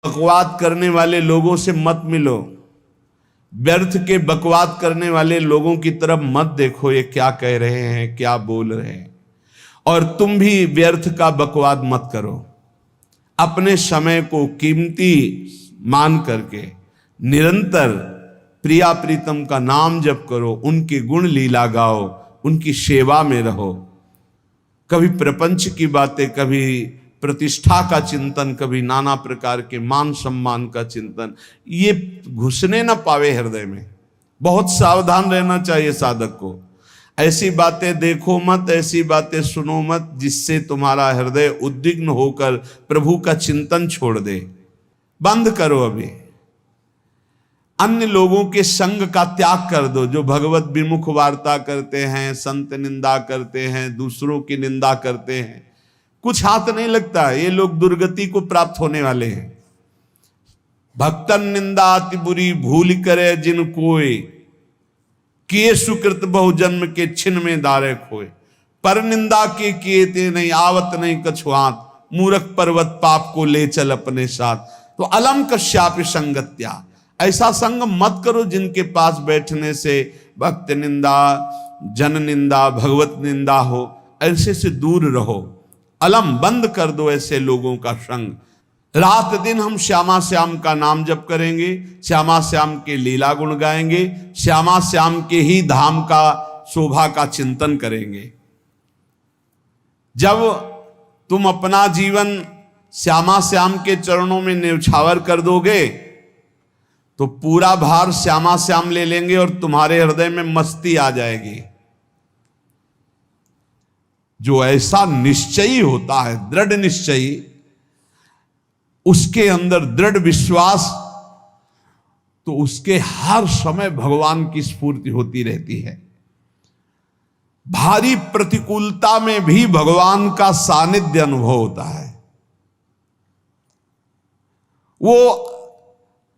बकवाद करने वाले लोगों से मत मिलो, व्यर्थ के बकवाद करने वाले लोगों की तरफ मत देखो, ये क्या कह रहे हैं, क्या बोल रहे हैं। और तुम भी व्यर्थ का बकवाद मत करो। अपने समय को कीमती मान करके निरंतर प्रिया प्रीतम का नाम जप करो, उनके गुण लीला गाओ, उनकी सेवा में रहो। कभी प्रपंच की बातें, कभी प्रतिष्ठा का चिंतन, कभी नाना प्रकार के मान सम्मान का चिंतन, ये घुसने ना पावे हृदय में। बहुत सावधान रहना चाहिए साधक को। ऐसी बातें देखो मत, ऐसी बातें सुनो मत जिससे तुम्हारा हृदय उद्विग्न होकर प्रभु का चिंतन छोड़ दे। बंद करो अभी। अन्य लोगों के संग का त्याग कर दो, जो भगवत विमुख वार्ता करते हैं, संत निंदा करते हैं, दूसरों की निंदा करते हैं। कुछ हाथ नहीं लगता, ये लोग दुर्गति को प्राप्त होने वाले हैं। भक्तन निंदा अति बुरी भूल करे जिन कोय, किए सुकृत बहु जन्म के छिन में दारे खोए। पर निंदा के किए ते नहीं, आवत नहीं कछुआत, मूर्ख पर्वत पाप को ले चल अपने साथ। तो अलम कश्यापि संगत्या, ऐसा संग मत करो जिनके पास बैठने से भक्त निंदा, जन निंदा, भगवत निंदा हो। ऐसे से दूर रहो। अलम बंद कर दो ऐसे लोगों का संग। रात दिन हम श्यामा श्याम का नाम जप करेंगे, श्यामा श्याम के लीला गुण गाएंगे, श्यामा श्याम के ही धाम का शोभा का चिंतन करेंगे। जब तुम अपना जीवन श्यामा श्याम के चरणों में न्यौछावर कर दोगे तो पूरा भार श्यामा श्याम ले लेंगे और तुम्हारे हृदय में मस्ती आ जाएगी। जो ऐसा निश्चयी होता है, दृढ़ निश्चयी, उसके अंदर दृढ़ विश्वास, तो उसके हर समय भगवान की स्फूर्ति होती रहती है। भारी प्रतिकूलता में भी भगवान का सानिध्य अनुभव होता है। वो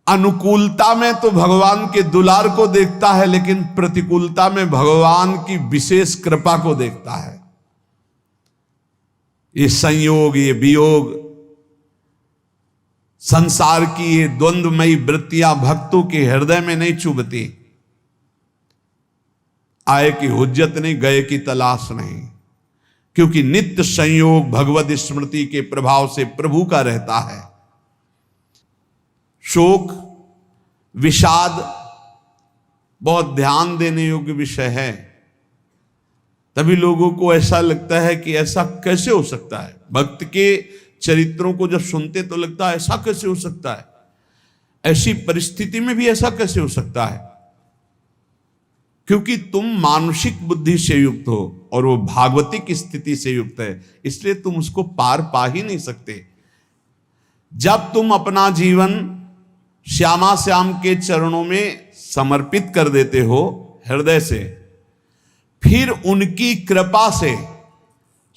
अनुकूलता में तो भगवान के दुलार को देखता है, लेकिन प्रतिकूलता में भगवान की विशेष कृपा को देखता है। ये संयोग, ये वियोग, संसार की ये द्वंद्वमयी वृत्तियां भक्तों के हृदय में नहीं चुभती। आए की हुज्जत नहीं, गए की तलाश नहीं, क्योंकि नित्य संयोग भगवत स्मृति के प्रभाव से प्रभु का रहता है। शोक, विषाद बहुत ध्यान देने योग्य विषय है। तभी लोगों को ऐसा लगता है कि ऐसा कैसे हो सकता है। भक्त के चरित्रों को जब सुनते तो लगता है ऐसा कैसे हो सकता है, ऐसी परिस्थिति में भी ऐसा कैसे हो सकता है। क्योंकि तुम मानसिक बुद्धि से युक्त हो और वो भागवतिक स्थिति से युक्त है, इसलिए तुम उसको पार पा ही नहीं सकते। जब तुम अपना जीवन श्यामा श्याम के चरणों में समर्पित कर देते हो हृदय से, फिर उनकी कृपा से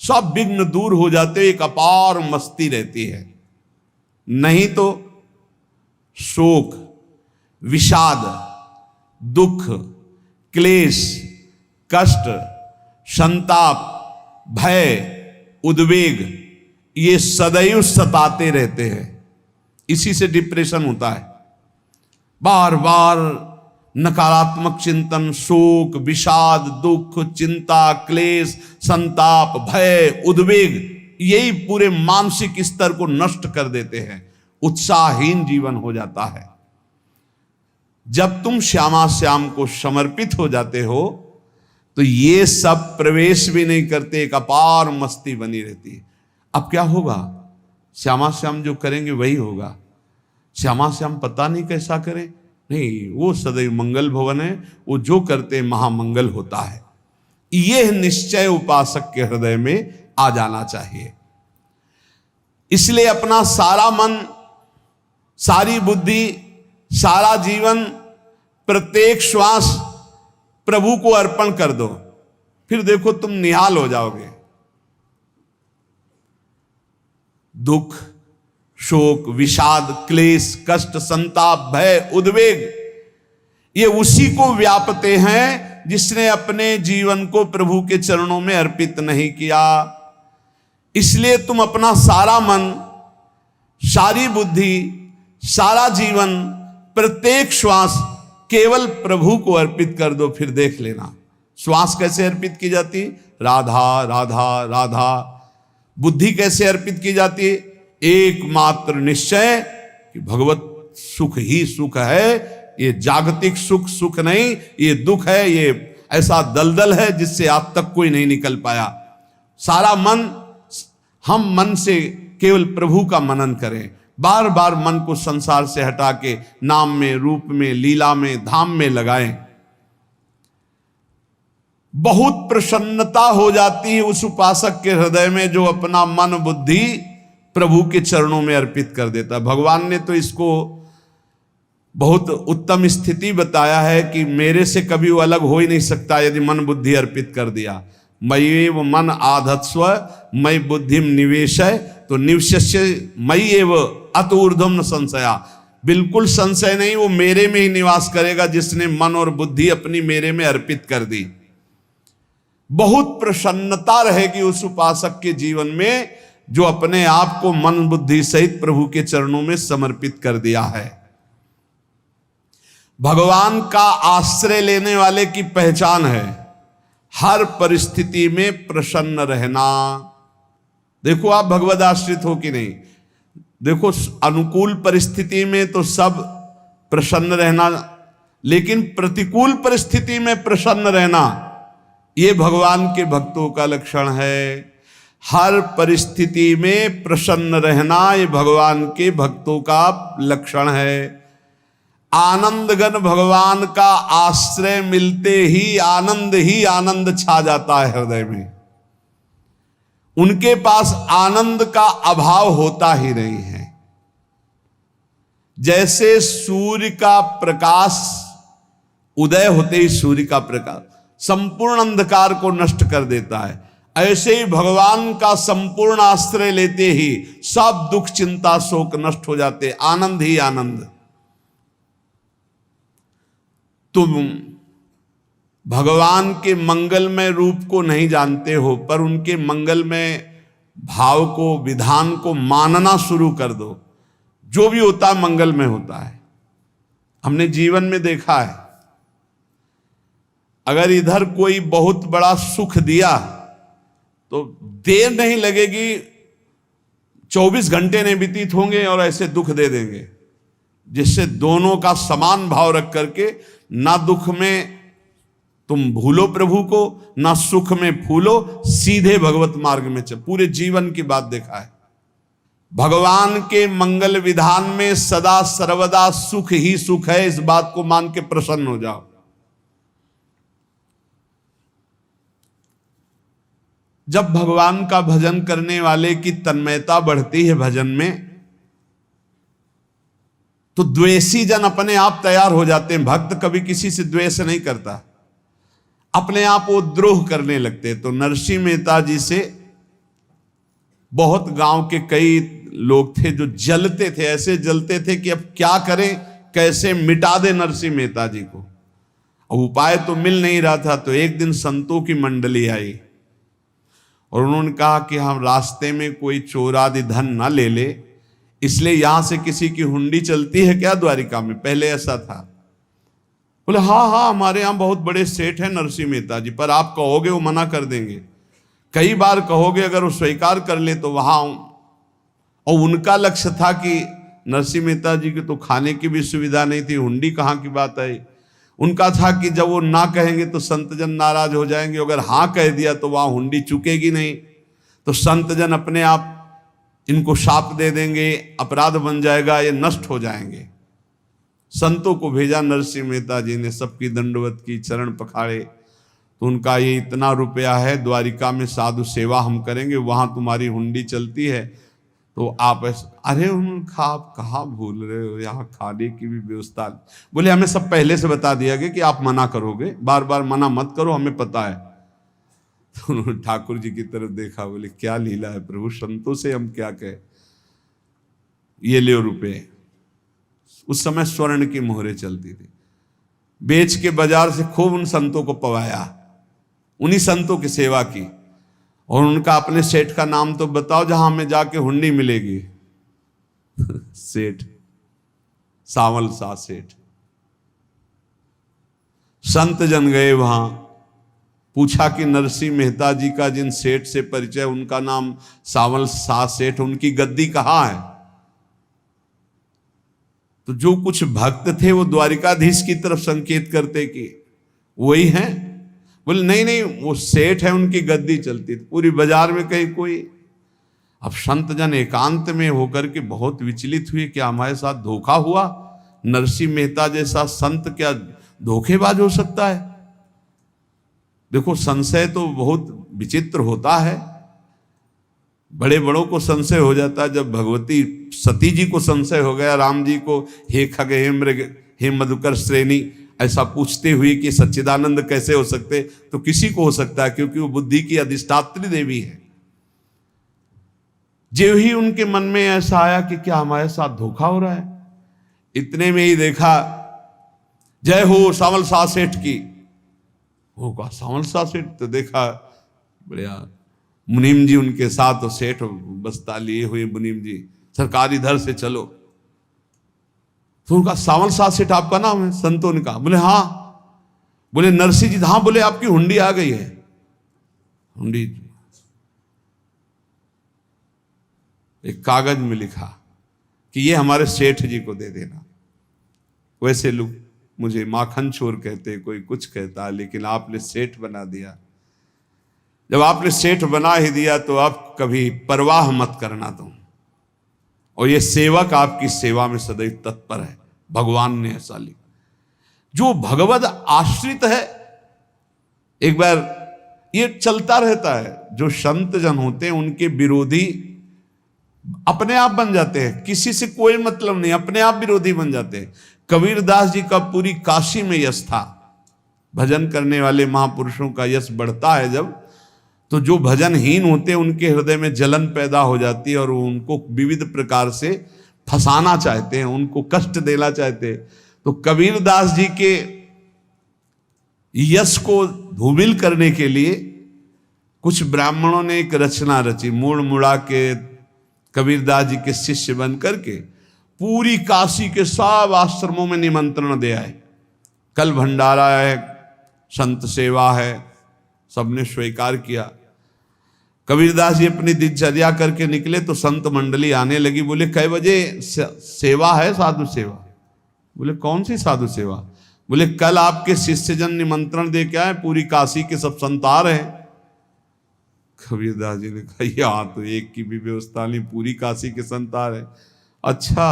सब विघ्न दूर हो जाते, एक अपार मस्ती रहती है। नहीं तो शोक, विषाद, दुख, क्लेश, कष्ट, संताप, भय, उद्वेग, ये सदैव सताते रहते हैं। इसी से डिप्रेशन होता है। बार बार नकारात्मक चिंतन, शोक, विषाद, दुख, चिंता, क्लेश, संताप, भय, उद्वेग, यही पूरे मानसिक स्तर को नष्ट कर देते हैं। उत्साहहीन जीवन हो जाता है। जब तुम श्यामा श्याम को समर्पित हो जाते हो तो ये सब प्रवेश भी नहीं करते, एक अपार मस्ती बनी रहती है। अब क्या होगा? श्यामा श्याम जो करेंगे वही होगा। श्यामा श्याम पता नहीं कैसा करें, नहीं, वो सदैव मंगल भवन है, वो जो करते महामंगल होता है। यह निश्चय उपासक के हृदय में आ जाना चाहिए। इसलिए अपना सारा मन, सारी बुद्धि, सारा जीवन, प्रत्येक श्वास प्रभु को अर्पण कर दो, फिर देखो तुम निहाल हो जाओगे। दुख, शोक, विषाद, क्लेश, कष्ट, संताप, भय, उद्वेग, ये उसी को व्यापते हैं जिसने अपने जीवन को प्रभु के चरणों में अर्पित नहीं किया। इसलिए तुम अपना सारा मन, सारी बुद्धि, सारा जीवन, प्रत्येक श्वास केवल प्रभु को अर्पित कर दो, फिर देख लेना श्वास कैसे अर्पित की जाती, राधा राधा राधा। बुद्धि कैसे अर्पित की जाती, एकमात्र निश्चय कि भगवत सुख ही सुख है, ये जागतिक सुख सुख नहीं, ये दुख है, ये ऐसा दलदल है जिससे आज तक कोई नहीं निकल पाया। सारा मन, हम मन से केवल प्रभु का मनन करें, बार बार मन को संसार से हटा के नाम में, रूप में, लीला में, धाम में लगाएं। बहुत प्रसन्नता हो जाती है उस उपासक के हृदय में जो अपना मन बुद्धि प्रभु के चरणों में अर्पित कर देता। भगवान ने तो इसको बहुत उत्तम स्थिति बताया है कि मेरे से कभी वो अलग हो ही नहीं सकता यदि मन बुद्धि अर्पित कर दिया। मय्येव मन आधत्स्व मयि बुद्धिम निवेशय, तो निवश्य मयि एव अत ऊर्ध्वं न संशया, बिल्कुल संशय नहीं, वो मेरे में ही निवास करेगा जिसने मन और बुद्धि अपनी मेरे में अर्पित कर दी। बहुत प्रसन्नता रहेगी उस उपासक के जीवन में जो अपने आप को मन बुद्धि सहित प्रभु के चरणों में समर्पित कर दिया है। भगवान का आश्रय लेने वाले की पहचान है हर परिस्थिति में प्रसन्न रहना। देखो आप भगवद आश्रित हो कि नहीं, देखो अनुकूल परिस्थिति में तो सब प्रसन्न रहना, लेकिन प्रतिकूल परिस्थिति में प्रसन्न रहना ये भगवान के भक्तों का लक्षण है। हर परिस्थिति में प्रसन्न रहना ये भगवान के भक्तों का लक्षण है। आनंदगन भगवान का आश्रय मिलते ही आनंद छा जाता है हृदय में। उनके पास आनंद का अभाव होता ही नहीं है। जैसे सूर्य का प्रकाश उदय होते ही सूर्य का प्रकाश संपूर्ण अंधकार को नष्ट कर देता है, ऐसे ही भगवान का संपूर्ण आश्रय लेते ही सब दुख चिंता शोक नष्ट हो जाते, आनंद ही आनंद। तुम भगवान के मंगलमय रूप को नहीं जानते हो, पर उनके मंगलमय भाव को, विधान को मानना शुरू कर दो। जो भी होता है मंगलमय होता है। हमने जीवन में देखा है, अगर इधर कोई बहुत बड़ा सुख दिया तो देर नहीं लगेगी, 24 घंटे नहीं व्यतीत होंगे और ऐसे दुख दे देंगे, जिससे दोनों का समान भाव रख करके ना दुख में तुम भूलो प्रभु को, ना सुख में फूलो, सीधे भगवत मार्ग में चल। पूरे जीवन की बात देखा है, भगवान के मंगल विधान में सदा सर्वदा सुख ही सुख है, इस बात को मान के प्रसन्न हो जाओ। जब भगवान का भजन करने वाले की तन्मयता बढ़ती है भजन में, तो द्वेषी जन अपने आप तैयार हो जाते हैं। भक्त कभी किसी से द्वेष नहीं करता, अपने आप वो द्रोह करने लगते। तो नरसिंह मेहता जी से बहुत गांव के कई लोग थे जो जलते थे, ऐसे जलते थे कि अब क्या करें, कैसे मिटा दे नरसिंह मेहता जी को। अब उपाय तो मिल नहीं रहा था। तो एक दिन संतों की मंडली आई और उन्होंने कहा कि हम रास्ते में कोई चोर आदि धन ना ले ले, इसलिए यहां से किसी की हुंडी चलती है क्या द्वारिका में? पहले ऐसा था। बोले हाँ हमारे यहां बहुत बड़े सेठ हैं नरसिंह मेहता जी, पर आप कहोगे वो मना कर देंगे। कई बार कहोगे, अगर वो स्वीकार कर ले तो वहां। और उनका लक्ष्य था कि नरसिंह मेहता जी की तो खाने की भी सुविधा नहीं थी, हुंडी कहाँ की बात आई। उनका था कि जब वो ना कहेंगे तो संतजन नाराज हो जाएंगे, अगर हाँ कह दिया तो वहां हुंडी चुकेगी नहीं, तो संतजन अपने आप इनको शाप दे देंगे, अपराध बन जाएगा, ये नष्ट हो जाएंगे। संतों को भेजा नरसिंह मेहता जी ने, सबकी दंडवत की, चरण पखाड़े। तो उनका ये इतना रुपया है, द्वारिका में साधु सेवा हम करेंगे, वहां तुम्हारी हुंडी चलती है, तो आप अरे उनका आप कहाँ भूल रहे हो, यहाँ खाने की भी व्यवस्था। बोले हमें सब पहले से बता दिया गया कि आप मना करोगे, बार बार मना मत करो, हमें पता है। तो उन्होंने ठाकुर जी की तरफ देखा, बोले क्या लीला है प्रभु, संतों से हम क्या कहें, ये ले रुपए। उस समय स्वर्ण की मोहरें चलती थी, बेच के बाजार से खूब उन संतों को पवाया, उन्हीं संतों की सेवा की। और उनका अपने सेठ का नाम तो बताओ जहां हमें जाके हुंडी मिलेगी। सेठ सावल सा सेठ। संत जन गए वहां, पूछा कि नरसिंह मेहता जी का जिन सेठ से परिचय, उनका नाम सावल सा सेठ, उनकी गद्दी कहाँ है? तो जो कुछ भक्त थे वो द्वारिकाधीश की तरफ संकेत करते कि वही हैं। बोले नहीं नहीं, वो सेठ है, उनकी गद्दी चलती थी। पूरी बाजार में कहीं कोई। अब संत जन एकांत में होकर के बहुत विचलित हुए, क्या हमारे साथ धोखा हुआ? नरसिंह मेहता जैसा संत क्या धोखेबाज हो सकता है? देखो, संशय तो बहुत विचित्र होता है। बड़े बड़ों को संशय हो जाता है। जब भगवती सती जी को संशय हो गया, राम जी को, हे खग हे मृग हे मधुकर श्रेणी, ऐसा पूछते हुए कि सच्चिदानंद कैसे हो सकते, तो किसी को हो सकता है, क्योंकि वो बुद्धि की अधिष्ठात्री देवी है। जो ही उनके मन में ऐसा आया कि क्या हमारे साथ धोखा हो रहा है, इतने में ही देखा जय हो सावल सा सेठ की। वो कहा सावल सा सेठ? तो देखा बढ़िया मुनीम जी उनके साथ, सेठ बस्ता लिए हुए मुनीम जी, सरकार इधर से चलो। तो उनका सावल सा सेठ आपका नाम है? संतों ने कहा। बोले हाँ। बोले नरसिंह जी? हाँ। बोले आपकी हुंडी आ गई है। हुंडी एक कागज में लिखा कि ये हमारे सेठ जी को दे देना। वैसे लोग मुझे माखन चोर कहते, कोई कुछ कहता, लेकिन आपने सेठ बना दिया। जब आपने सेठ बना ही दिया तो आप कभी परवाह मत करना तुम। और ये सेवक आपकी सेवा में सदैव तत्पर है। भगवान ने ऐसा लिखा। जो भगवद आश्रित है, एक बार ये चलता रहता है, जो संत जन होते हैं उनके विरोधी अपने आप बन जाते हैं। किसी से कोई मतलब नहीं, अपने आप विरोधी बन जाते हैं। कबीरदास जी का पूरी काशी में यश था। भजन करने वाले महापुरुषों का यश बढ़ता है जब, तो जो भजनहीन होते हैं उनके हृदय में जलन पैदा हो जाती है और वो उनको विविध प्रकार से फंसाना चाहते हैं, उनको कष्ट देना चाहते हैं। तो कबीरदास जी के यश को धूमिल करने के लिए कुछ ब्राह्मणों ने एक रचना रची। मुड़ मुड़ा के कबीरदास जी के शिष्य बन करके पूरी काशी के सब आश्रमों में निमंत्रण दे आए। कल भंडारा है, संत सेवा है, सबने स्वीकार किया। कबीरदास जी अपनी दिनचर्या करके निकले तो संत मंडली आने लगी। बोले कै बजे सेवा है? साधु सेवा। बोले कौन सी साधु सेवा? बोले कल आपके शिष्यजन निमंत्रण दे के आए, पूरी काशी के सब संत आ रहे हैं। कबीरदास जी ने कहा यहाँ तो एक की भी व्यवस्था नहीं, पूरी काशी के संत आ रहे। अच्छा,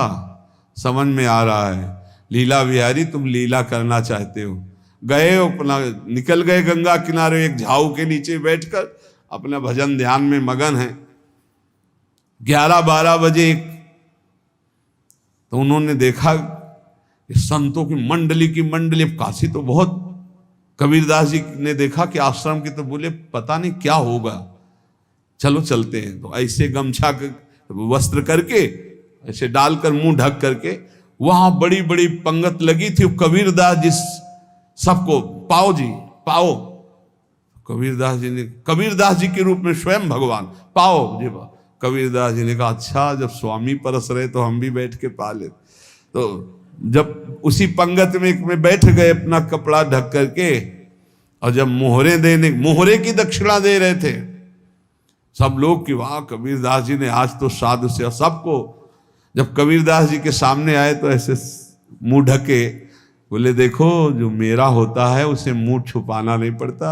समझ में आ रहा है, लीला बिहारी तुम लीला करना चाहते हो। गए अपना निकल गए गंगा किनारे, एक झाऊ के नीचे बैठकर अपना भजन ध्यान में मगन है। 11-12 बजे तो उन्होंने देखा कि संतों की मंडली, काशी तो बहुत। कबीरदास जी ने देखा कि आश्रम की, तो बोले पता नहीं क्या होगा, चलो चलते हैं। तो ऐसे गमछा वस्त्र करके ऐसे डालकर मुंह ढक करके, वहां बड़ी बड़ी पंगत लगी थी। कबीरदास जी सबको पाओ जी पाओ। कबीरदास जी के रूप में स्वयं भगवान, पाओ जी पाओ। कबीरदास जी ने कहा अच्छा, जब स्वामी परस रहे तो हम भी बैठ के पा ले। तो जब उसी पंगत में बैठ गए अपना कपड़ा ढक करके, और जब मोहरे की दक्षिणा दे रहे थे सब लोग कि वाह कबीरदास जी ने आज तो साधु से सबको। जब कबीरदास जी के सामने आए तो ऐसे मुंह ढके, बोले देखो जो मेरा होता है उसे मुंह छुपाना नहीं पड़ता,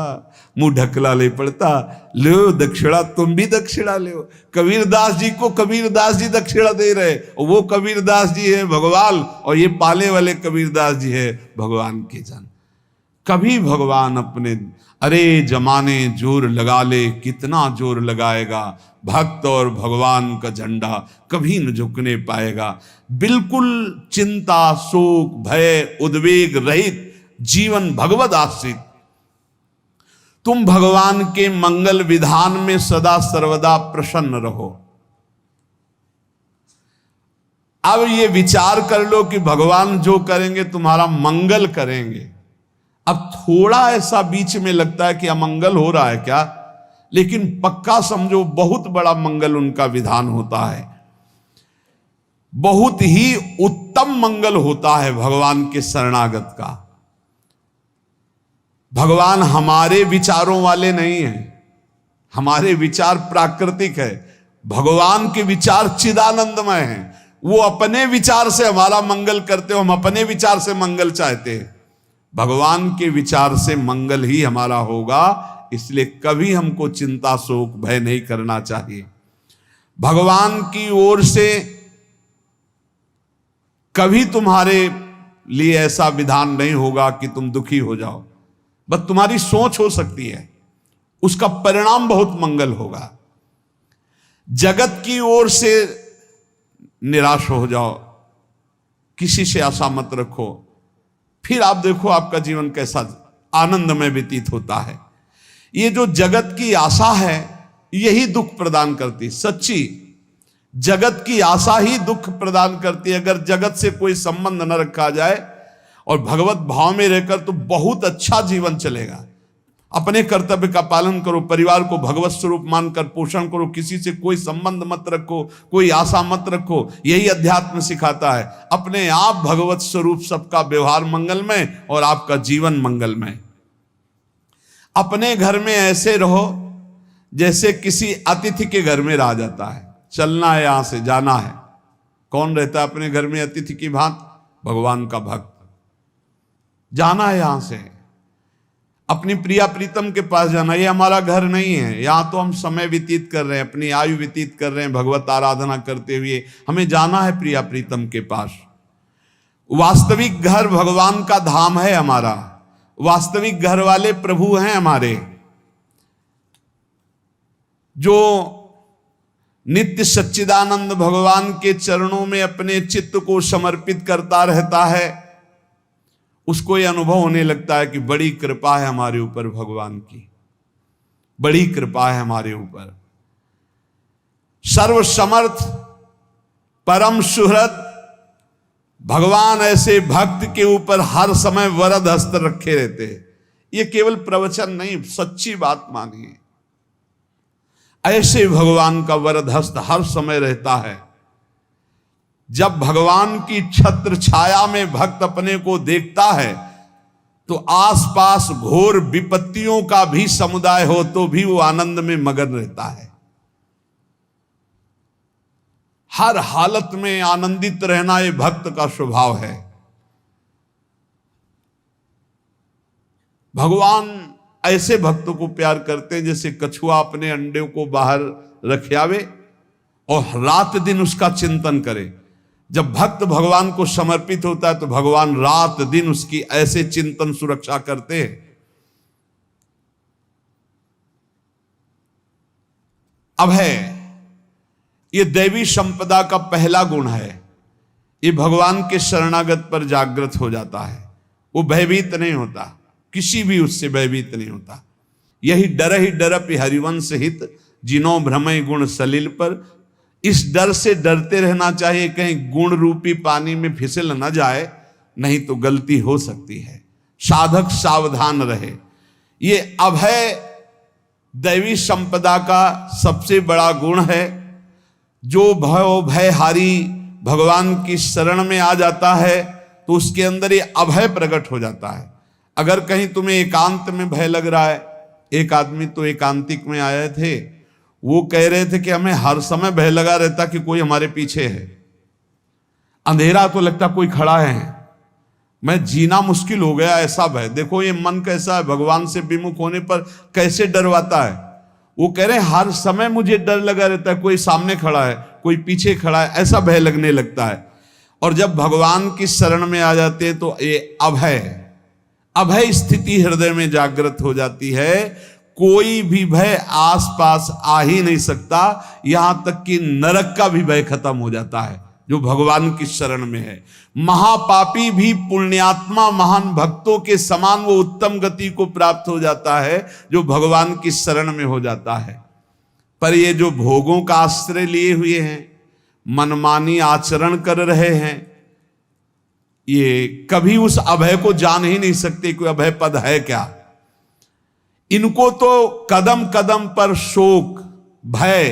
मुंह ढकला नहीं पड़ता। लो दक्षिणा, तुम भी दक्षिणा लो। कबीरदास जी को कबीरदास जी दक्षिणा दे रहे, वो कबीरदास जी है भगवान, और ये पाले वाले कबीरदास जी है भगवान के जन। कभी भगवान अपने, अरे जमाने जोर लगा ले, कितना जोर लगाएगा, भक्त और भगवान का झंडा कभी न झुकने पाएगा। बिल्कुल चिंता, शोक, भय, उद्वेग रहित जीवन भगवद आश्रित। तुम भगवान के मंगल विधान में सदा सर्वदा प्रसन्न रहो। अब ये विचार कर लो कि भगवान जो करेंगे तुम्हारा मंगल करेंगे। अब थोड़ा ऐसा बीच में लगता है कि अमंगल हो रहा है क्या, लेकिन पक्का समझो बहुत बड़ा मंगल उनका विधान होता है। बहुत ही उत्तम मंगल होता है भगवान के शरणागत का। भगवान हमारे विचारों वाले नहीं हैं, हमारे विचार प्राकृतिक है, भगवान के विचार चिदानंदमय हैं। वो अपने विचार से हमारा मंगल करते हो, हम अपने विचार से मंगल चाहते हैं। भगवान के विचार से मंगल ही हमारा होगा, इसलिए कभी हमको चिंता शोक भय नहीं करना चाहिए। भगवान की ओर से कभी तुम्हारे लिए ऐसा विधान नहीं होगा कि तुम दुखी हो जाओ, बस तुम्हारी सोच हो सकती है, उसका परिणाम बहुत मंगल होगा। जगत की ओर से निराश हो जाओ, किसी से आशा मत रखो, फिर आप देखो आपका जीवन कैसा आनंदमय व्यतीत होता है। ये जो जगत की आशा है यही दुख प्रदान करती, सच्ची जगत की आशा ही दुख प्रदान करती है। अगर जगत से कोई संबंध न रखा जाए और भगवत भाव में रहकर तो बहुत अच्छा जीवन चलेगा। अपने कर्तव्य का पालन करो, परिवार को भगवत स्वरूप मानकर पोषण करो, किसी से कोई संबंध मत रखो, कोई आशा मत रखो, यही अध्यात्म सिखाता है। अपने आप भगवत स्वरूप, सबका व्यवहार मंगलमय और आपका जीवन मंगलमय। अपने घर में ऐसे रहो जैसे किसी अतिथि के घर में रह जाता है, चलना है यहां से जाना है। कौन रहता है अपने घर में अतिथि की भांति? भगवान का भक्त। जाना है यहां से, अपनी प्रिया प्रीतम के पास जाना। ये हमारा घर नहीं है, यहां तो हम समय व्यतीत कर रहे हैं, अपनी आयु व्यतीत कर रहे हैं भगवत आराधना करते हुए। हमें जाना है प्रिया प्रीतम के पास। वास्तविक घर भगवान का धाम है हमारा, वास्तविक घर वाले प्रभु हैं हमारे। जो नित्य सच्चिदानंद भगवान के चरणों में अपने चित्त को समर्पित करता रहता है, उसको यह अनुभव होने लगता है कि बड़ी कृपा है हमारे ऊपर, भगवान की बड़ी कृपा है हमारे ऊपर। सर्वसमर्थ परम सुहृद भगवान ऐसे भक्त के ऊपर हर समय वरद हस्त रखे रहते हैं। ये केवल प्रवचन नहीं, सच्ची बात मानिए। ऐसे भगवान का वरद हस्त हर समय रहता है। जब भगवान की छत्र छाया में भक्त अपने को देखता है तो आसपास घोर विपत्तियों का भी समुदाय हो तो भी वो आनंद में मगन रहता है। हर हालत में आनंदित रहना ये भक्त का स्वभाव है। भगवान ऐसे भक्तों को प्यार करते हैं जैसे कछुआ अपने अंडे को बाहर रख आवे और रात दिन उसका चिंतन करे। जब भक्त भगवान को समर्पित होता है तो भगवान रात दिन उसकी ऐसे चिंतन सुरक्षा करते हैं। अभय, ये दैवी संपदा का पहला गुण है। ये भगवान के शरणागत पर जागृत हो जाता है, वो भयभीत नहीं होता, किसी भी उससे भयभीत नहीं होता। यही डर ही डरप हरिवंश हित, जिनो भ्रमय गुण सलिल पर। इस डर से डरते रहना चाहिए कहीं गुण रूपी पानी में फिसल न जाए, नहीं तो गलती हो सकती है। साधक सावधान रहे। ये अभय दैवी संपदा का सबसे बड़ा गुण है। जो भयहारी भगवान की शरण में आ जाता है तो उसके अंदर ये अभय प्रकट हो जाता है। अगर कहीं तुम्हें एकांत में भय लग रहा है, एक आदमी तो एकांतिक में आए थे, वो कह रहे थे कि हमें हर समय भय लगा रहता कि कोई हमारे पीछे है, अंधेरा तो लगता कोई खड़ा है, मैं जीना मुश्किल हो गया, ऐसा भय। देखो ये मन कैसा है, भगवान से विमुख होने पर कैसे डरवाता है। वो कह रहे हैं हर समय मुझे डर लगा रहता है, कोई सामने खड़ा है, कोई पीछे खड़ा है, ऐसा भय लगने लगता है। और जब भगवान की शरण में आ जाते हैं तो ये अभय स्थिति हृदय में जागृत हो जाती है। कोई भी भय आसपास आ ही नहीं सकता, यहां तक कि नरक का भी भय खत्म हो जाता है जो भगवान की शरण में है। महापापी भी पुण्यात्मा महान भक्तों के समान वो उत्तम गति को प्राप्त हो जाता है जो भगवान की शरण में हो जाता है। पर ये जो भोगों का आश्रय लिए हुए हैं, मनमानी आचरण कर रहे हैं, ये कभी उस अभय को जान ही नहीं सकते कोई अभय पद है क्या। इनको तो कदम कदम पर शोक, भय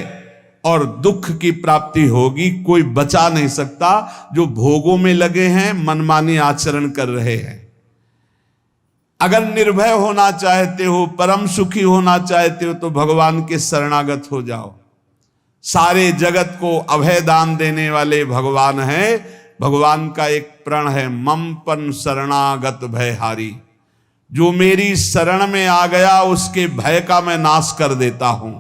और दुख की प्राप्ति होगी। कोई बचा नहीं सकता जो भोगों में लगे हैं, मनमानी आचरण कर रहे हैं। अगर निर्भय होना चाहते हो, परम सुखी होना चाहते हो, तो भगवान के शरणागत हो जाओ। सारे जगत को अभय दान देने वाले भगवान हैं। भगवान का एक प्रण है, ममपन शरणागत भयहारी। जो मेरी शरण में आ गया उसके भय का मैं नाश कर देता हूं।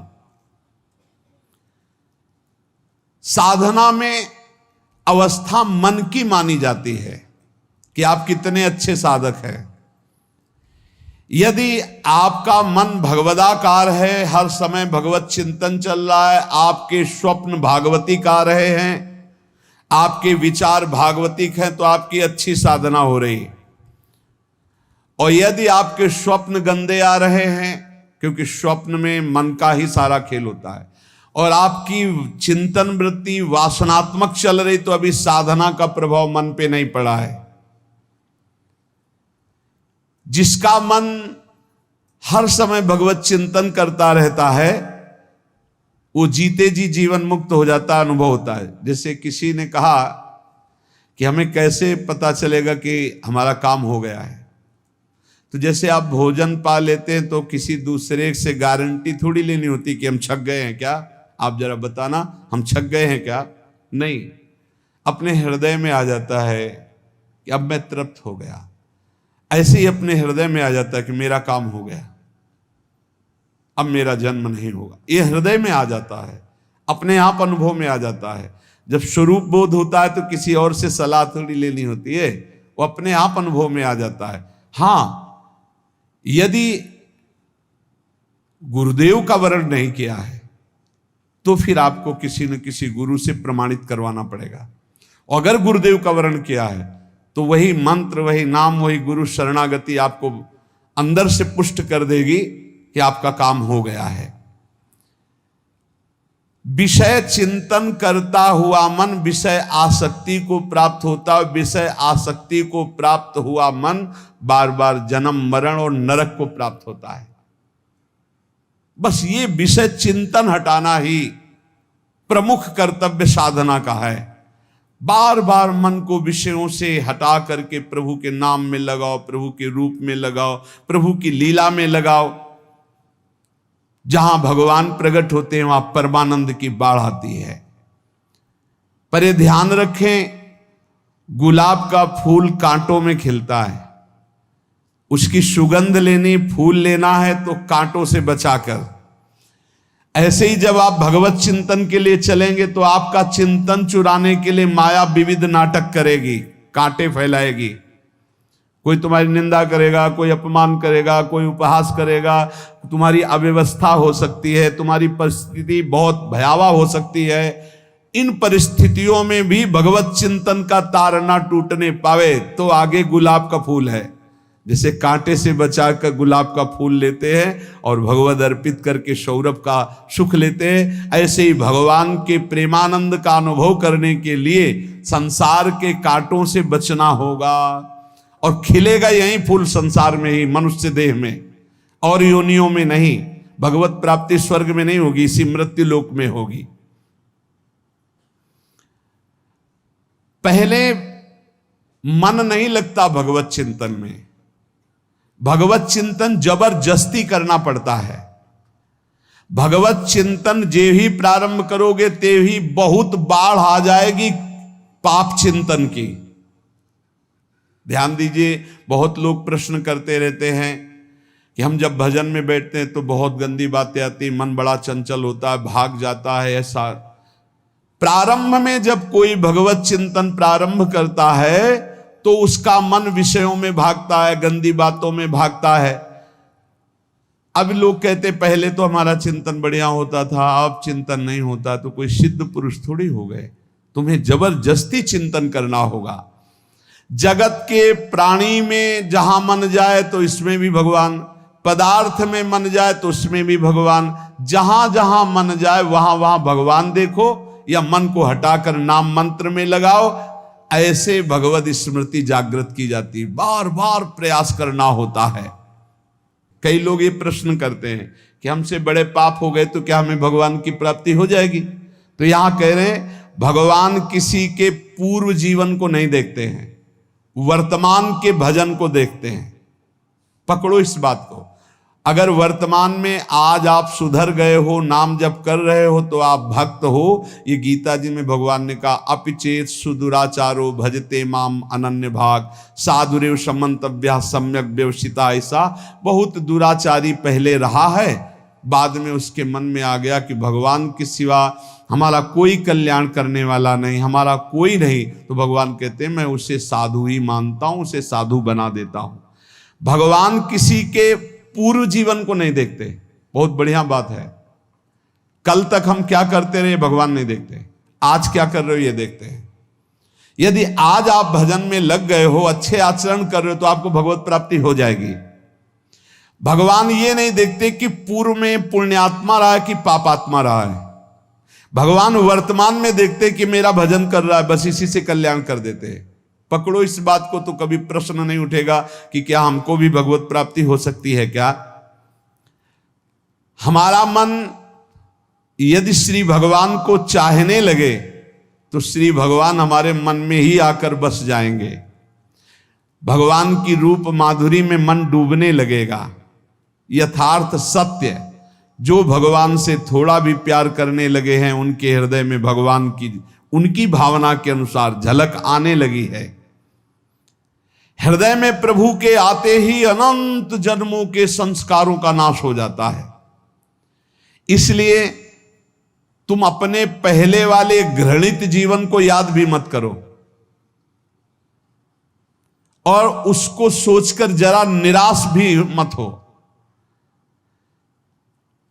साधना में अवस्था मन की मानी जाती है कि आप कितने अच्छे साधक हैं। यदि आपका मन भगवदाकार है, हर समय भगवत चिंतन चल रहा है, आपके स्वप्न भागवती का रहे हैं, आपके विचार भागवतिक हैं, तो आपकी अच्छी साधना हो रही है। और यदि आपके स्वप्न गंदे आ रहे हैं, क्योंकि स्वप्न में मन का ही सारा खेल होता है, और आपकी चिंतन वृत्ति वासनात्मक चल रही, तो अभी साधना का प्रभाव मन पे नहीं पड़ा है। जिसका मन हर समय भगवत चिंतन करता रहता है, वो जीते जी जीवन मुक्त हो जाता, अनुभव होता है। जैसे किसी ने कहा कि हमें कैसे पता चलेगा कि हमारा काम हो गया है। तो जैसे आप भोजन पा लेते हैं तो किसी दूसरे से गारंटी थोड़ी लेनी होती कि हम छक गए हैं क्या, आप जरा बताना हम छक गए हैं क्या। नहीं, अपने हृदय में आ जाता है कि अब मैं तृप्त हो गया। ऐसे ही अपने हृदय में आ जाता है कि मेरा काम हो गया, अब मेरा जन्म नहीं होगा। ये हृदय में आ जाता है, अपने आप अनुभव में आ जाता है। जब स्वरूप बोध होता है तो किसी और से सलाह थोड़ी लेनी होती है, वो अपने आप अनुभव में आ जाता है। हाँ, यदि गुरुदेव का वर्ण नहीं किया है तो फिर आपको किसी न किसी गुरु से प्रमाणित करवाना पड़ेगा। अगर गुरुदेव का वर्ण किया है तो वही मंत्र, वही नाम, वही गुरु शरणागति आपको अंदर से पुष्ट कर देगी कि आपका काम हो गया है। विषय चिंतन करता हुआ मन विषय आसक्ति को प्राप्त होता है। विषय आसक्ति को प्राप्त हुआ मन बार बार जन्म मरण और नरक को प्राप्त होता है। बस ये विषय चिंतन हटाना ही प्रमुख कर्तव्य साधना का है। बार बार मन को विषयों से हटा करके प्रभु के नाम में लगाओ, प्रभु के रूप में लगाओ, प्रभु की लीला में लगाओ। जहां भगवान प्रकट होते हैं वहां परमानंद की बाढ़ आती है। पर ये ध्यान रखें, गुलाब का फूल कांटों में खिलता है, उसकी सुगंध लेनी, फूल लेना है तो कांटों से बचाकर। ऐसे ही जब आप भगवत चिंतन के लिए चलेंगे तो आपका चिंतन चुराने के लिए माया विविध नाटक करेगी, कांटे फैलाएगी। कोई तुम्हारी निंदा करेगा, कोई अपमान करेगा, कोई उपहास करेगा, तुम्हारी अव्यवस्था हो सकती है, तुम्हारी परिस्थिति बहुत भयावह हो सकती है। इन परिस्थितियों में भी भगवत चिंतन का तार ना टूटने पावे तो आगे गुलाब का फूल है। जैसे कांटे से बचाकर गुलाब का फूल लेते हैं और भगवद अर्पित करके सौरभ का सुख लेते हैं, ऐसे ही भगवान के प्रेमानंद का अनुभव करने के लिए संसार के कांटों से बचना होगा। और खिलेगा यही फूल संसार में ही, मनुष्य देह में, और योनियों में नहीं। भगवत प्राप्ति स्वर्ग में नहीं होगी, इसी मृत्यु लोक में होगी। पहले मन नहीं लगता भगवत चिंतन में, भगवत चिंतन जबरदस्ती करना पड़ता है। भगवत चिंतन जे ही प्रारंभ करोगे ते ही बहुत बाढ़ आ जाएगी पाप चिंतन की। ध्यान दीजिए, बहुत लोग प्रश्न करते रहते हैं कि हम जब भजन में बैठते हैं तो बहुत गंदी बातें आती, मन बड़ा चंचल होता है, भाग जाता है। ऐसा प्रारंभ में जब कोई भगवत चिंतन प्रारंभ करता है तो उसका मन विषयों में भागता है, गंदी बातों में भागता है। अब लोग कहते पहले तो हमारा चिंतन बढ़िया होता था, अब चिंतन नहीं होता। तो कोई सिद्ध पुरुष थोड़ी हो गए, तुम्हें जबरदस्ती चिंतन करना होगा। जगत के प्राणी में जहां मन जाए तो इसमें भी भगवान, पदार्थ में मन जाए तो उसमें भी भगवान। जहां जहां मन जाए वहां वहां भगवान देखो, या मन को हटाकर नाम मंत्र में लगाओ। ऐसे भगवत स्मृति जागृत की जाती है, बार बार प्रयास करना होता है। कई लोग ये प्रश्न करते हैं कि हमसे बड़े पाप हो गए तो क्या हमें भगवान की प्राप्ति हो जाएगी? तो यहां कह रहे हैं भगवान किसी के पूर्व जीवन को नहीं देखते हैं, वर्तमान के भजन को देखते हैं। पकड़ो इस बात को। अगर वर्तमान में आज आप सुधर गए हो, नाम जप कर रहे हो, तो आप भक्त हो। ये गीता जी में भगवान ने कहा, अपिचेत सुदुराचारो भजते माम अनन्य भाग साधुरेव समंतव्या सम्यक व्यवसिता। ऐसा बहुत दुराचारी पहले रहा है, बाद में उसके मन में आ गया कि भगवान के सिवा हमारा कोई कल्याण करने वाला नहीं, हमारा कोई नहीं। तो भगवान कहते हैं मैं उसे साधु ही मानता हूं, उसे साधु बना देता हूं। भगवान किसी के पूर्व जीवन को नहीं देखते। बहुत बढ़िया बात है। कल तक हम क्या करते रहे भगवान नहीं देखते, आज क्या कर रहे हो ये देखते हैं। यदि आज आप भजन में लग गए हो, अच्छे आचरण कर रहे हो, तो आपको भगवत प्राप्ति हो जाएगी। भगवान ये नहीं देखते कि पूर्व में पुण्यात्मा रहा है कि पापात्मा रहा है। भगवान वर्तमान में देखते कि मेरा भजन कर रहा है, बस इसी से कल्याण कर देते हैं। पकड़ो इस बात को, तो कभी प्रश्न नहीं उठेगा कि क्या हमको भी भगवत प्राप्ति हो सकती है क्या। हमारा मन यदि श्री भगवान को चाहने लगे तो श्री भगवान हमारे मन में ही आकर बस जाएंगे। भगवान की रूप माधुरी में मन डूबने लगेगा। यथार्थ सत्य, जो भगवान से थोड़ा भी प्यार करने लगे हैं, उनके हृदय में भगवान की उनकी भावना के अनुसार झलक आने लगी है। हृदय में प्रभु के आते ही अनंत जन्मों के संस्कारों का नाश हो जाता है। इसलिए तुम अपने पहले वाले घृणित जीवन को याद भी मत करो और उसको सोचकर जरा निराश भी मत हो।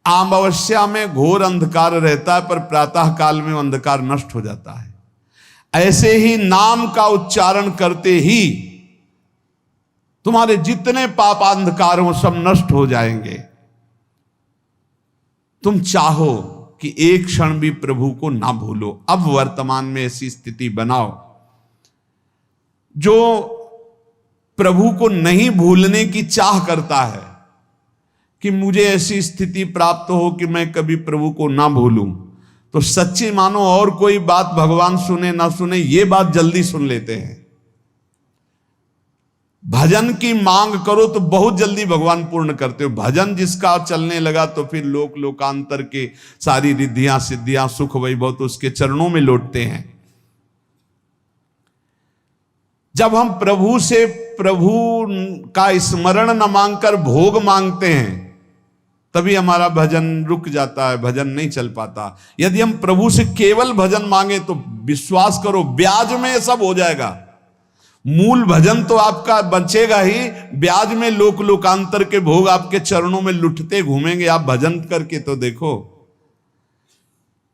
अमावस्या में घोर अंधकार रहता है, पर प्रातः काल में अंधकार नष्ट हो जाता है। ऐसे ही नाम का उच्चारण करते ही तुम्हारे जितने पाप अंधकार हो सब नष्ट हो जाएंगे। तुम चाहो कि एक क्षण भी प्रभु को ना भूलो। अब वर्तमान में ऐसी स्थिति बनाओ। जो प्रभु को नहीं भूलने की चाह करता है कि मुझे ऐसी स्थिति प्राप्त हो कि मैं कभी प्रभु को ना भूलूं, तो सच्ची मानो और कोई बात भगवान सुने ना सुने, ये बात जल्दी सुन लेते हैं। भजन की मांग करो तो बहुत जल्दी भगवान पूर्ण करते हो। भजन जिसका चलने लगा तो फिर लोकांतर के सारी रिद्धियां सिद्धियां सुख वैभव तो उसके चरणों में लौटते हैं। जब हम प्रभु से प्रभु का स्मरण न मांगकर भोग मांगते हैं, तभी हमारा भजन रुक जाता है, भजन नहीं चल पाता। यदि हम प्रभु से केवल भजन मांगे तो विश्वास करो ब्याज में सब हो जाएगा। मूल भजन तो आपका बचेगा ही, ब्याज में लोकांतर के भोग आपके चरणों में लुटते घूमेंगे। आप भजन करके तो देखो।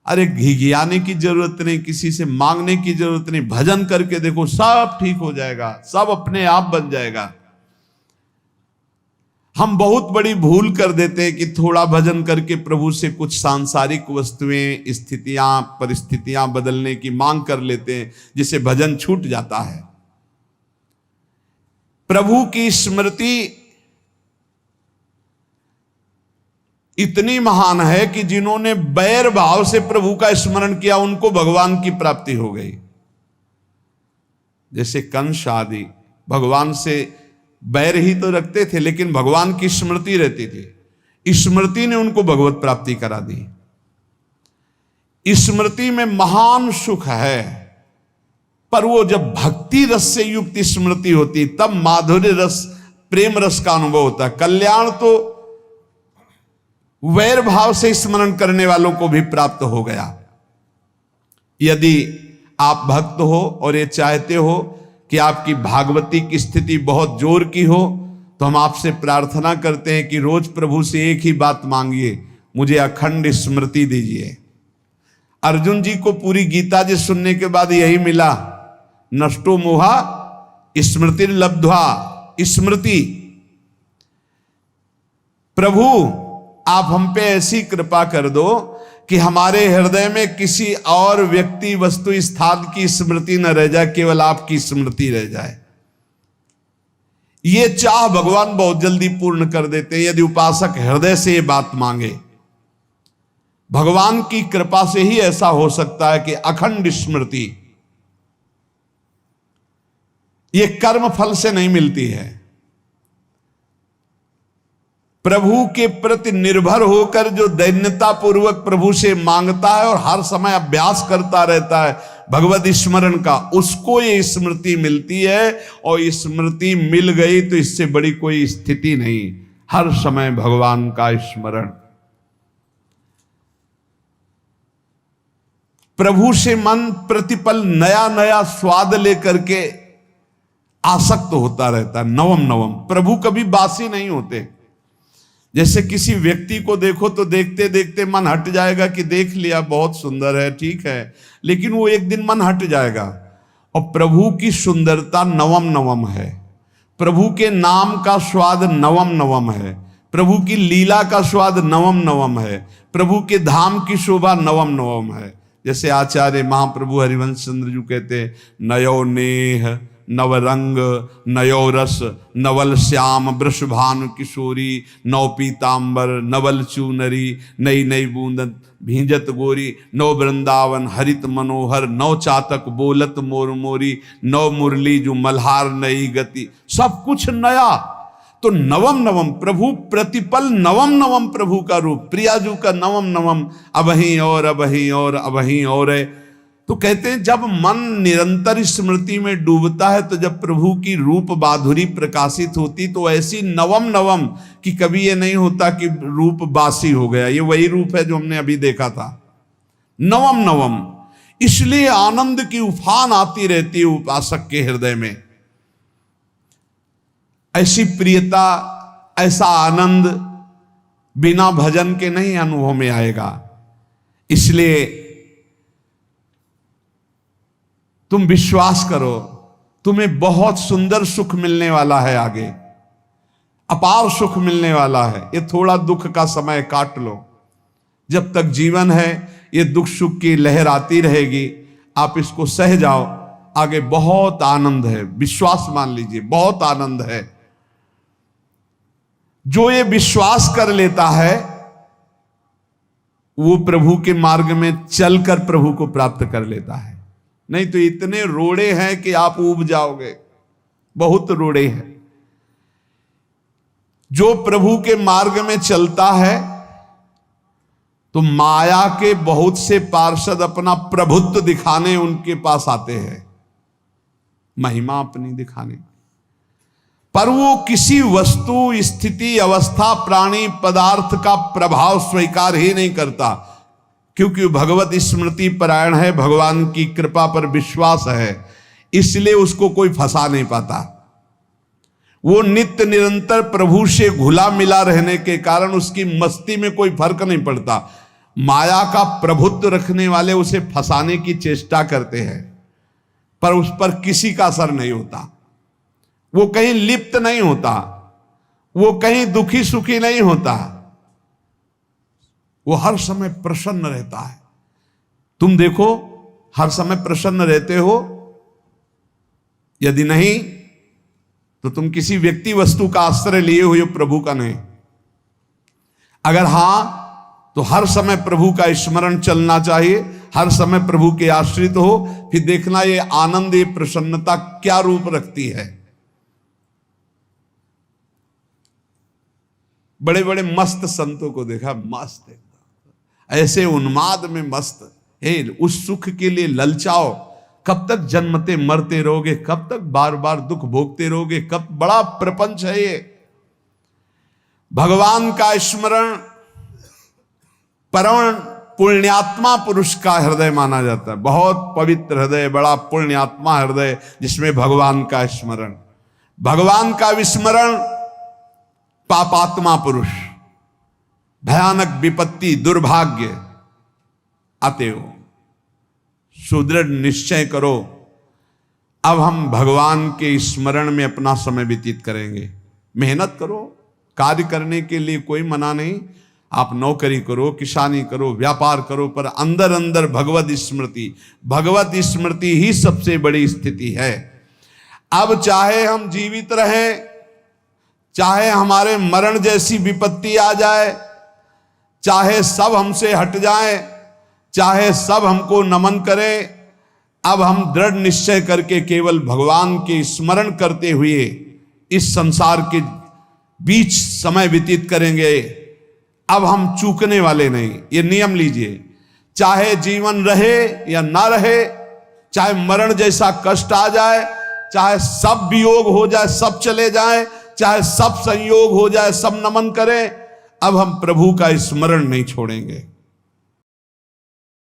अरे घिघियाने की जरूरत नहीं, किसी से मांगने की जरूरत नहीं, भजन करके देखो, सब ठीक हो जाएगा, सब अपने आप बन जाएगा। हम बहुत बड़ी भूल कर देते हैं कि थोड़ा भजन करके प्रभु से कुछ सांसारिक वस्तुएं, स्थितियां, परिस्थितियां बदलने की मांग कर लेते हैं, जिससे भजन छूट जाता है। प्रभु की स्मृति इतनी महान है कि जिन्होंने बैर भाव से प्रभु का स्मरण किया उनको भगवान की प्राप्ति हो गई। जैसे कंस आदि भगवान से बैर ही तो रखते थे, लेकिन भगवान की स्मृति रहती थी। स्मृति ने उनको भगवत प्राप्ति करा दी। स्मृति में महान सुख है, पर वो जब भक्ति रस से युक्त स्मृति होती तब माधुर्य रस, प्रेम रस का अनुभव होता है। कल्याण तो वैर भाव से स्मरण करने वालों को भी प्राप्त हो गया। यदि आप भक्त हो और ये चाहते हो कि आपकी भागवती की स्थिति बहुत जोर की हो, तो हम आपसे प्रार्थना करते हैं कि रोज प्रभु से एक ही बात मांगिए, मुझे अखंड स्मृति दीजिए। अर्जुन जी को पूरी गीता जी सुनने के बाद यही मिला, नष्टो मोहा स्मृति लब्ध्वा। स्मृति, प्रभु आप हम पे ऐसी कृपा कर दो कि हमारे हृदय में किसी और व्यक्ति, वस्तु, स्थान की स्मृति न रह जाए, केवल आपकी स्मृति रह जाए। ये चाह भगवान बहुत जल्दी पूर्ण कर देते हैं यदि उपासक हृदय से ये बात मांगे। भगवान की कृपा से ही ऐसा हो सकता है कि अखंड स्मृति ये कर्म फल से नहीं मिलती है। प्रभु के प्रति निर्भर होकर जो दैन्यता पूर्वक प्रभु से मांगता है और हर समय अभ्यास करता रहता है भगवत स्मरण का, उसको ये स्मृति मिलती है। और स्मृति मिल गई तो इससे बड़ी कोई स्थिति नहीं, हर समय भगवान का स्मरण। प्रभु से मन प्रतिपल नया नया स्वाद लेकर के आसक्त होता रहता है, नवम नवम। प्रभु कभी बासी नहीं होते। जैसे किसी व्यक्ति को देखो तो देखते देखते मन हट जाएगा कि देख लिया बहुत सुंदर है, ठीक है, लेकिन वो एक दिन मन हट जाएगा। और प्रभु की सुंदरता नवम नवम है, प्रभु के नाम का स्वाद नवम नवम है, प्रभु की लीला का स्वाद नवम नवम है, प्रभु के धाम की शोभा नवम नवम है। जैसे आचार्य महाप्रभु हरिवंश चंद्र जी कहते, नयो नेह नवरंग नयो रस नवल श्याम वृषभानु किशोरी, नव पीतांबर नवल चूनरी, नई नई बूंदन भींजत गोरी, नव वृंदावन हरित मनोहर, नव चातक बोलत मोर मोरी, नव मुरली जो मल्हार नई गति, सब कुछ नया। तो नवम नवम प्रभु प्रतिपल नवम नवम प्रभु का रूप, प्रियाजू का नवम नवम, अबहीं और अबहीं और अबहीं और है। तो कहते हैं जब मन निरंतर स्मृति में डूबता है तो जब प्रभु की रूप माधुरी प्रकाशित होती तो ऐसी नवम नवम कि कभी ये नहीं होता कि रूप बासी हो गया। ये वही रूप है जो हमने अभी देखा था, नवम नवम। इसलिए आनंद की उफान आती रहती है उपासक के हृदय में। ऐसी प्रियता, ऐसा आनंद बिना भजन के नहीं अनुभव में आएगा। इसलिए तुम विश्वास करो, तुम्हें बहुत सुंदर सुख मिलने वाला है, आगे अपार सुख मिलने वाला है। ये थोड़ा दुख का समय काट लो, जब तक जीवन है ये दुख सुख की लहर आती रहेगी, आप इसको सह जाओ, आगे बहुत आनंद है। विश्वास मान लीजिए, बहुत आनंद है। जो ये विश्वास कर लेता है वो प्रभु के मार्ग में चलकर प्रभु को प्राप्त कर लेता है। नहीं तो इतने रोड़े हैं कि आप ऊब जाओगे, बहुत रोड़े हैं। जो प्रभु के मार्ग में चलता है तो माया के बहुत से पार्षद अपना प्रभुत्व दिखाने उनके पास आते हैं, महिमा अपनी दिखाने, पर वो किसी वस्तु स्थिति अवस्था प्राणी पदार्थ का प्रभाव स्वीकार ही नहीं करता, क्योंकि भगवत स्मृति परायण है, भगवान की कृपा पर विश्वास है, इसलिए उसको कोई फंसा नहीं पाता। वो नित्य निरंतर प्रभु से घुला मिला रहने के कारण उसकी मस्ती में कोई फर्क नहीं पड़ता। माया का प्रभुत्व रखने वाले उसे फंसाने की चेष्टा करते हैं, पर उस पर किसी का असर नहीं होता। वो कहीं लिप्त नहीं होता, वो कहीं दुखी सुखी नहीं होता, वो हर समय प्रसन्न रहता है। तुम देखो, हर समय प्रसन्न रहते हो? यदि नहीं तो तुम किसी व्यक्ति वस्तु का आश्रय लिए हुए, प्रभु का नहीं। अगर हां तो हर समय प्रभु का स्मरण चलना चाहिए, हर समय प्रभु के आश्रित हो, फिर देखना ये आनंद, ये प्रसन्नता क्या रूप रखती है। बड़े बड़े मस्त संतों को देखा, मस्त ऐसे उन्माद में मस्त है, उस सुख के लिए ललचाओ। कब तक जन्मते मरते रहोगे, कब तक बार बार दुख भोगते रहोगे, कब? बड़ा प्रपंच है ये। भगवान का स्मरण परम पुण्यात्मा पुरुष का हृदय माना जाता है। बहुत पवित्र हृदय, बड़ा पुण्यात्मा हृदय जिसमें भगवान का स्मरण। भगवान का विस्मरण पापात्मा पुरुष, भयानक विपत्ति दुर्भाग्य आते हो। सुदृढ़ निश्चय करो, अब हम भगवान के स्मरण में अपना समय व्यतीत करेंगे। मेहनत करो, कार्य करने के लिए कोई मना नहीं। आप नौकरी करो, किसानी करो, व्यापार करो, पर अंदर अंदर भगवत स्मृति ही सबसे बड़ी स्थिति है। अब चाहे हम जीवित रहें, चाहे हमारे मरण जैसी विपत्ति आ जाए, चाहे सब हमसे हट जाए, चाहे सब हमको नमन करें, अब हम दृढ़ निश्चय करके केवल भगवान के स्मरण करते हुए इस संसार के बीच समय व्यतीत करेंगे। अब हम चूकने वाले नहीं। ये नियम लीजिए, चाहे जीवन रहे या ना रहे, चाहे मरण जैसा कष्ट आ जाए, चाहे सब वियोग हो जाए, सब चले जाए, चाहे सब संयोग हो जाए, सब नमन करें, अब हम प्रभु का स्मरण नहीं छोड़ेंगे।